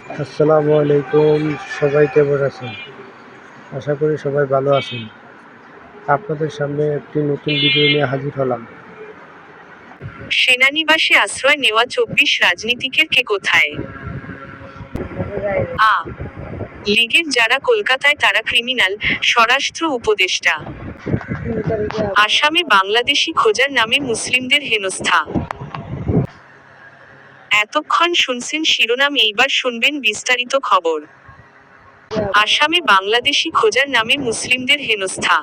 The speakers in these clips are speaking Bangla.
আসসালামু আলাইকুম। সবাই কেমন আছেন? আশা করি সবাই ভালো আছেন। আপনাদের সামনে একটি নতুন ভিডিও নিয়ে হাজির হলাম। সেনানিবাসে আশ্রয় নেওয়া ২৪ রাজনীতিকের কে কোথায়? আ. লীগের যারা কলকাতায় তারা ক্রিমিনাল, স্বরাষ্ট্র উপদেষ্টা। আসামে বাংলাদেশি খোঁজার নামে মুসলিমদের হেনস্থা। এতক্ষণ শুনছেন শিরোনাম, এইবার শুনবেন বিস্তারিত খবর। আসামে বাংলাদেশি খোঁজার নামে মুসলিমদের হেনস্থা।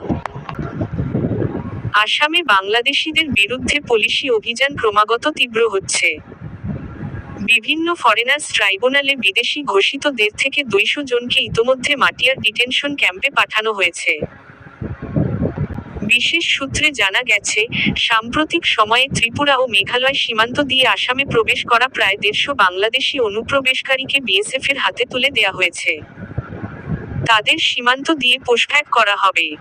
আসামে বাংলাদেশিদের বিরুদ্ধে পুলিশি অভিযান ক্রমাগত তীব্র হচ্ছে। বিভিন্ন ফরেনার্স ট্রাইব্যুনালে বিদেশি ঘোষিত ১৫০ থেকে ২০০ জনকে ইতোমধ্যে মাটিয়ার ডিটেনশন ক্যাম্পে পাঠানো হয়েছে। বিশেষ সূত্রে জানা গেছে, সাম্প্রতিক সময়ে ত্রিপুরা ও মেঘালয় সীমান্ত দিয়ে আসামে প্রবেশ করা প্রায় ১৫০ বাংলাদেশি অনুপ্রবেশকারীকে বিএসএফের হাতে তুলে দেয়া হয়েছে। তাদের সীমান্ত দিয়ে পুশব্যাক করা হবে।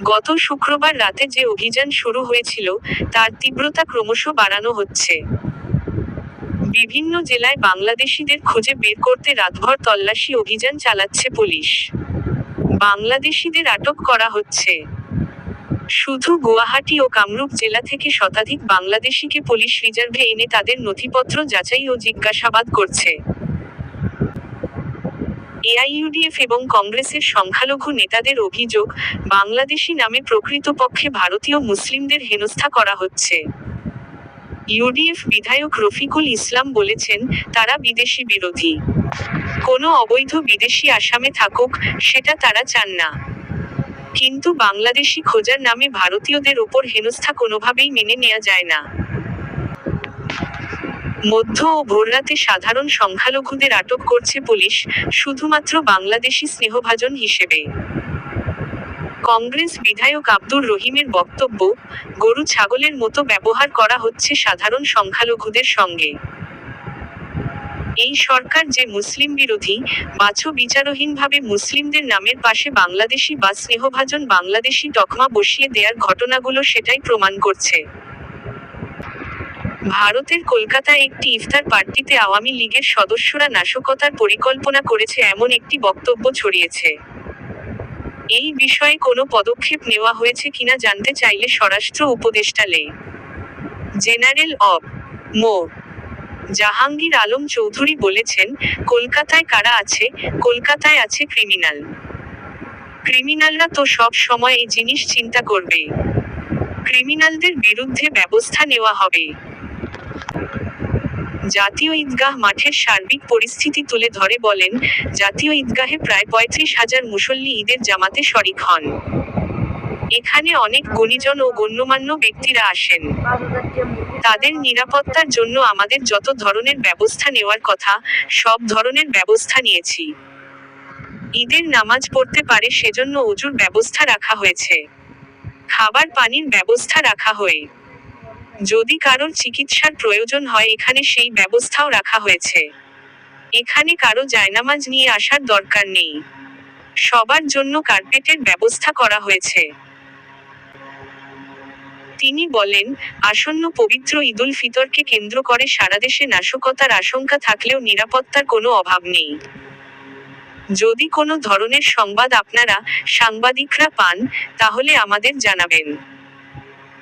গত শুক্রবার রাতে যে অভিযান শুরু হয়েছিল, তার তীব্রতা ক্রমশ বাড়ানো হচ্ছে। বিভিন্ন জেলায় বাংলাদেশিদের খুঁজে বের করতে রাতভর তল্লাশি অভিযান চালাচ্ছে পুলিশ। বাংলাদেশিদের আটক করা হচ্ছে। শুধু গুয়াহাটি ও কামরূপ জেলা থেকে শতাধিক বাংলাদেশিকে পুলিশ রিজার্ভে এনে তাদের নথিপত্র যাচাই ও জিজ্ঞাসাবাদ করছে। এআইইউডিএফ এবং কংগ্রেসের সংখ্যালঘু নেতাদের অভিযোগ, বাংলাদেশি নামে প্রকৃতপক্ষে ভারতীয় মুসলিমদের হেনস্থা করা হচ্ছে। ইউডিএফ বিধায়ক রফিকুল ইসলাম বলেছেন, তারা বিদেশি বিরোধী। কোনো অবৈধ বিদেশি আসামে থাকুক, সেটা তারা চান না। কিন্তু বাংলাদেশি খোঁজার নামে ভারতীয়দের ওপর হেনস্থা কোনোভাবেই মেনে নেয়া যায় না। মধ্য ও ভোররাতে সাধারণ সংখ্যালঘুদের আটক করছে পুলিশ, শুধুমাত্র বাংলাদেশি স্নেহভাজন হিসেবে। কংগ্রেস বিধায়ক আব্দুর রহিমের বক্তব্য, গরু ছাগলের মতো ব্যবহার করা হচ্ছে সাধারণ সংখ্যালঘুদের সঙ্গে। এই সরকার যে মুসলিম বিরোধী, বিচারহীনভাবে মুসলিমদের নামের পাশে বাংলাদেশি বা স্নেহভাজন বাংলাদেশি তকমা বসিয়ে দেয়ার ঘটনাগুলো সেটাই প্রমাণ করছে। ভারতের কলকাতায় একটি ইফতার পার্টিতে আওয়ামী লীগের সদস্যরা নাশকতার পরিকল্পনা করেছে এমন একটি বক্তব্য ছড়িয়েছে। এই বিষয়ে কোনো পদক্ষেপ নেওয়া হয়েছে কিনা জানতে চাইলে স্বরাষ্ট্র উপদেষ্টা লে. জেনারেল অব. মো. জাহাঙ্গীর আলম চৌধুরী বলেছেন, কলকাতায় কারা আছে? কলকাতায় আছে ক্রিমিনাল। ক্রিমিনালরা তো সব সময় এই জিনিস চিন্তা করবে। ক্রিমিনালদের বিরুদ্ধে ব্যবস্থা নেওয়া হবে। জাতীয় ঈদগাহ মাঠের সার্বিক পরিস্থিতি তুলে ধরে বলেন, জাতীয় ঈদগাহে প্রায় ৩৫,০০০ মুসল্লি ঈদের জামাতে শরিক হন। এখানে অনেক গুণীজন ও গণ্যমান্য ব্যক্তিরা আসেন। তাদের নিরাপত্তার জন্য আমাদের যত ধরনের ব্যবস্থা নেওয়ার কথা, সব ধরনের ব্যবস্থা নিয়েছি। ঈদের নামাজ পড়তে পারে সেজন্য অজুর ব্যবস্থা রাখা হয়েছে। খাবার পানির ব্যবস্থা রাখা হয়ে। যদি কারোর চিকিৎসার প্রয়োজন হয় এখানে সেই ব্যবস্থাও রাখা হয়েছে। এখানে কারো জায়নামাজ নিয়ে আসার দরকার নেই। সবার জন্য কার্পেটের ব্যবস্থা করা হয়েছে। তিনি বলেন, আসন্ন পবিত্র ঈদুল ফিতরকে কেন্দ্র করে সারাদেশে নাশকতার আশঙ্কা থাকলেও নিরাপত্তার কোনো অভাব নেই। যদি কোনো ধরনের সংবাদ আপনারা, সাংবাদিকরা পান, তাহলে আমাদের জানাবেন।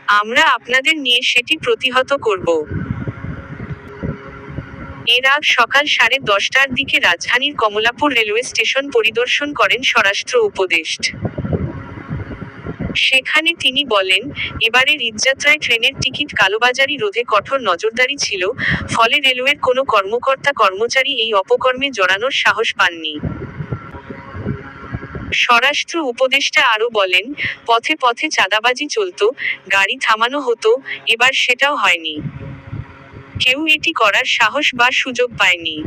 আমরা আপনাদের নিয়ে সেটি প্রতিহত করব। এর আগ সকাল 10:30টার দিকে রাজধানীর কমলাপুর রেলওয়ে স্টেশন পরিদর্শন করেন স্বরাষ্ট্র উপদেষ্টা। সেখানে তিনি বলেন, এবারের ঈদযাত্রায় ট্রেনের টিকিট কালোবাজারি রোধে কঠোর নজরদারি ছিল, ফলে রেলওয়ের কোনো কর্মকর্তা-কর্মচারী এই অপকর্মে জড়ানোর সাহস পাননি। স্বরাষ্ট্র উপদেষ্টা আরও বলেন, পথে পথে চাঁদাবাজি চলত, গাড়ি থামানো হতো, এবার সেটাও হয়নি। কেউ এটি করার সাহস বা সুযোগ পায়নি।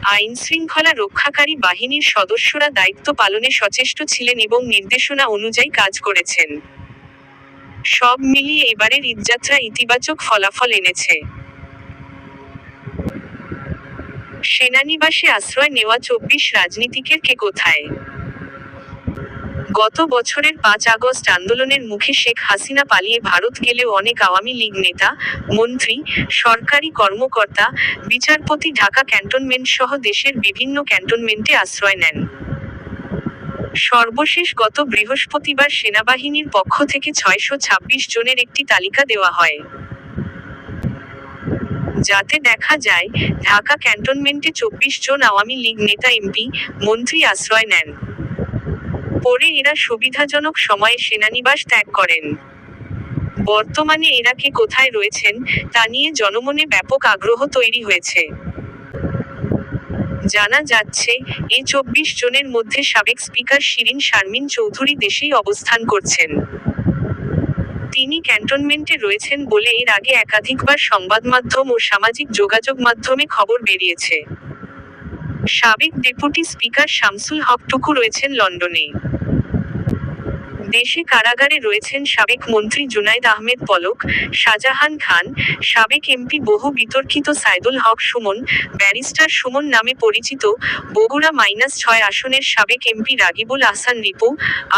আইনশৃঙ্খলা রক্ষাকারী বাহিনীর সদস্যরা দায়িত্ব পালনে সচেষ্ট ছিলেন এবং নির্দেশনা অনুযায়ী কাজ করেছেন। সব মিলিয়ে এবারের ঈদযাত্রা ইতিবাচক ফলাফল এনেছে। সেনানিবাসে আশ্রয় নেওয়া ২৪ রাজনীতিকের কে কোথায়? গত বছরের ৫ আগস্ট আন্দোলনের মুখে শেখ হাসিনা পালিয়ে ভারত গেলেও অনেক আওয়ামী লীগ নেতা, মন্ত্রী, সরকারি কর্মকর্তা, বিচারপতি ঢাকা ক্যান্টনমেন্ট সহ দেশের বিভিন্ন ক্যান্টনমেন্টে আশ্রয় নেন। সর্বশেষ গত বৃহস্পতিবার সেনাবাহিনীর পক্ষ থেকে ৬২৬ জনের একটি তালিকা দেওয়া হয়। যাতে দেখা যায়, ঢাকা ক্যান্টনমেন্টে ২৪ জন আওয়ামী লীগ নেতা, এমপি, মন্ত্রী আশ্রয় নেন। পরে এরা সুবিধাজনক সময়ে সেনানিবাস ত্যাগ করেন। বর্তমানে এরা কে কোথায় রয়েছেন, তা নিয়ে জনমনে ব্যাপক আগ্রহ তৈরি হয়েছে। জানা যাচ্ছে, এই ২৪ জনের মধ্যে সাবেক স্পিকার শিরীন শারমিন চৌধুরী দেশেই অবস্থান করছেন। তিনি ক্যান্টনমেন্টে রয়েছেন বলে এর আগে একাধিকবার সংবাদমাধ্যম ও সামাজিক যোগাযোগ মাধ্যমে খবর বেরিয়েছে। সাবেক ডেপুটি স্পিকার শামসুল হক টুকু রয়েছেন লন্ডনে। দেশে কারাগারে রয়েছেন সাবেক মন্ত্রী জুনায়েদ আহমেদ পলক, শাহজাহান খান, সাবেক এমপি বহু বিতর্কিত সাইদুল হক সুমন, ব্যারিস্টার সুমন নামে পরিচিত, বগুড়া -৬ আসনের সাবেক এমপি রাগিবুল আহসান রিপু,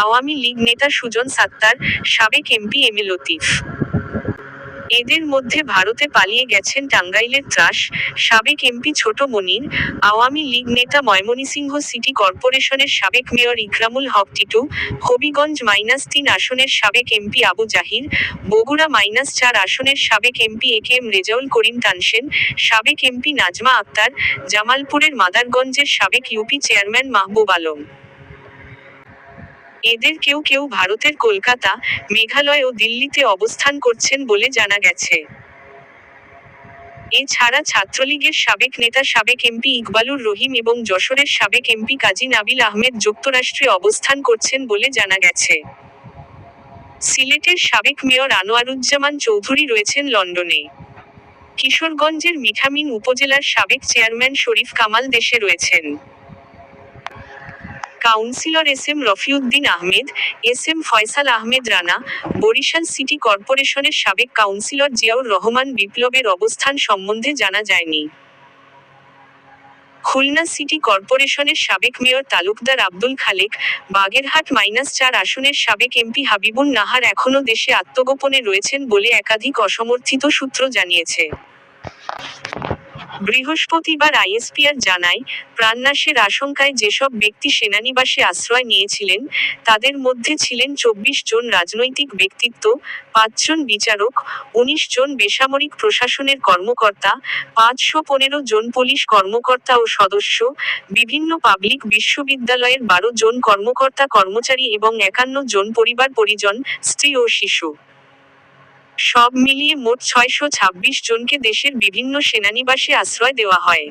আওয়ামী লীগ নেতা সুজন সাত্তার, সাবেক এমপি এম এ লতিফ। এদের মধ্যে ভারতে পালিয়ে গেছেন টাঙ্গাইলের ত্রাস, সাবেক এমপি ছোট মনির, আওয়ামী লীগ নেতা ময়মনসিংহ সিটি কর্পোরেশনের সাবেক মেয়র ইকরামুল হক টিটু, হবিগঞ্জ -৩ আসনের সাবেক এমপি আবু জাহির, বগুড়া -৪ আসনের সাবেক এমপি এ কে এম রেজাউল করিম তানসেন, সাবেক এমপি নাজমা আক্তার, জামালপুরের মাদারগঞ্জের সাবেক ইউপি চেয়ারম্যান মাহবুব আলম। এদের কেউ কেউ ভারতের কলকাতা, মেঘালয় ও দিল্লিতে অবস্থান করছেন বলে জানা গেছে। এছাড়া ছাত্রলীগের সাবেক নেতা সাবেক এমপি ইকবালুর রহিম এবং যশোরের সাবেক এমপি কাজী নাবিল আহমেদ যুক্তরাষ্ট্রে অবস্থান করছেন বলে জানা গেছে। সিলেটের সাবেক মেয়র আনোয়ারুজ্জামান চৌধুরী রয়েছেন লন্ডনে। কিশোরগঞ্জের মিঠামীন উপজেলার সাবেক চেয়ারম্যান শরীফ কামাল দেশে রয়েছেন। Councillor S M Rafiuddin Ahmed, S M Faisal Ahmed Rana, Barishal city কর্পোরেশনের সাবেক কাউন্সিলর জিয়াউর রহমান বিপ্লবের অবস্থান সম্বন্ধে জানা যায়নি। খুলনা সিটি কর্পোরেশনের সাবেক মেয়র তালুকদার আব্দুল খালেক, বাগেরহাট -৪ আসনের সাবেক এমপি হাবিবুন নাহার এখনও দেশে আত্মগোপনে রয়েছেন বলে একাধিক অসমর্থিত সূত্র জানিয়েছে। বৃহস্পতিবার আইএসপিআর জানায়, প্রাণনাশের আশঙ্কায় যেসব ব্যক্তি সেনানিবাসে আশ্রয় নিয়েছিলেন, তাদের মধ্যে ছিলেন ২৪ জন রাজনৈতিক ব্যক্তিত্ব, ৫ জন বিচারক, ১৯ জন বেসামরিক প্রশাসনের কর্মকর্তা, ৫১৫ জন পুলিশ কর্মকর্তা ও সদস্য, বিভিন্ন পাবলিক বিশ্ববিদ্যালয়ের ১২ জন কর্মকর্তা কর্মচারী এবং ৫১ জন পরিবার পরিজন, স্ত্রী ও শিশু। সব মিলিয়ে মোট ৬২৬ জনকে দেশের বিভিন্ন সেনানিবাসে আশ্রয় দেওয়া হয়।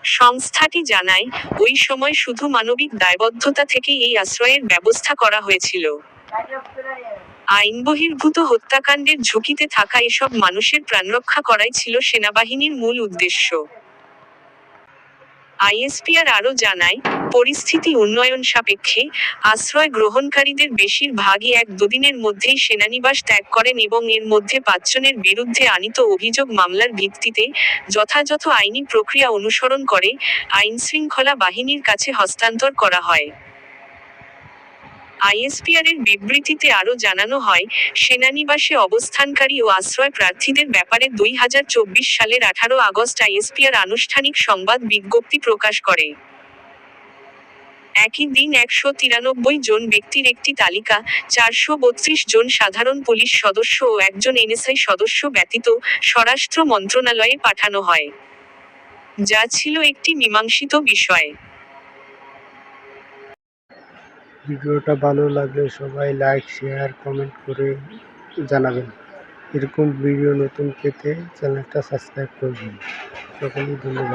সংস্থাটি জানায়, ওই সময় শুধু মানবিক দায়বদ্ধতা থেকেই এই আশ্রয়ের ব্যবস্থা করা হয়েছিল। আইনবহির্ভূত হত্যাকাণ্ডের ঝুঁকিতে থাকা এসব মানুষের প্রাণরক্ষা করাই ছিল সেনাবাহিনীর মূল উদ্দেশ্য। আইএসপিআর আরও জানায়, পরিস্থিতি উন্নয়ন সাপেক্ষে, আশ্রয় গ্রহণকারীদের বেশিরভাগই ১-২ দিনের মধ্যেই সেনানিবাস ত্যাগ করেন এবং এর মধ্যে ৫ জনের বিরুদ্ধে আনীত অভিযোগ মামলার ভিত্তিতে, যথাযথ আইনি প্রক্রিয়া অনুসরণ করে, আইনশৃঙ্খলা বাহিনীর কাছে হস্তান্তর করা হয়। আইএসপিআরের বিবৃতিতে আরও জানানো হয়, সেনানিবাসে অবস্থানকারী ও আশ্রয় প্রার্থীদের ব্যাপারে ২০২৪ সালের ১৮ আগস্ট আইএসপিআর আনুষ্ঠানিক সংবাদ বিজ্ঞপ্তি প্রকাশ করে। একই দিন ১৯৩ জন ব্যক্তির একটি তালিকা, ৪৩২ জন সাধারণ পুলিশ সদস্য ও একজন এনএসআই সদস্য ব্যতীত, স্বরাষ্ট্র মন্ত্রণালয়ে পাঠানো হয়। যা ছিল একটি মীমাংসিত বিষয়। ভিডিওটা ভালো লাগলে সবাই লাইক, শেয়ার, কমেন্ট করে জানাবেন। এরকম ভিডিও নতুন পেতে চ্যানেলটা সাবস্ক্রাইব করবেন। সকলেই ধন্যবাদ।